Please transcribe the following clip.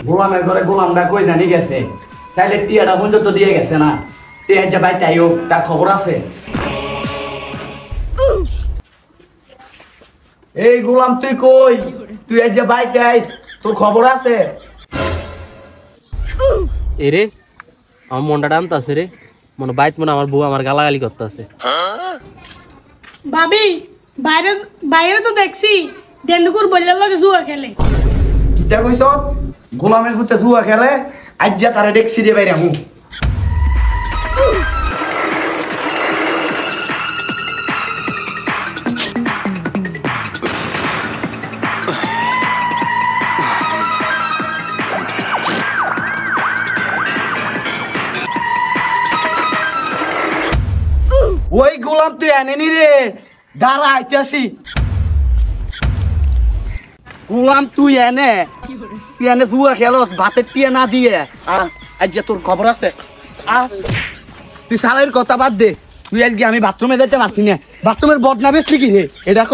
গোলামের ঘরে গোলামটা কই জানি গেছে, চাইলে টিয়াটা পর্যন্ত দিয়ে গেছে না। টিয়া যে বাইতে আইও, তার খবর আছে? এই গোলাম তুই কই? তুই আজ যে বাইতে আইস, তোর খবর আছে? এরে আমার মনটা টানতাছে রে, মনে বাইত মনে আমার বউ আমার গালাগালি করতেছে। ভাবি বাইরে বাইরে তো দেখছি দেন্দুকুর বললে লোক জুয়া খেলে। কিতা কইছ? গোলামের ভূতে জুয়া খেলে? আজ যা তারে দেখছি দিয়ে বাইরে আমু। ওই গোলাম তুই এনেনি রে, দাঁড়া আইতাছি। গোলাম তুই এনে জুয়া খেলস ভাতের টিয়া না দিয়ে। আজ যে তোর খবর আছে, তুই সালের কথা বাদ দে। তুই আজকে আমি বাথরুমে যেতে পারছি না, বাথরুমের বদনা বেশলি কি রে এটা ক?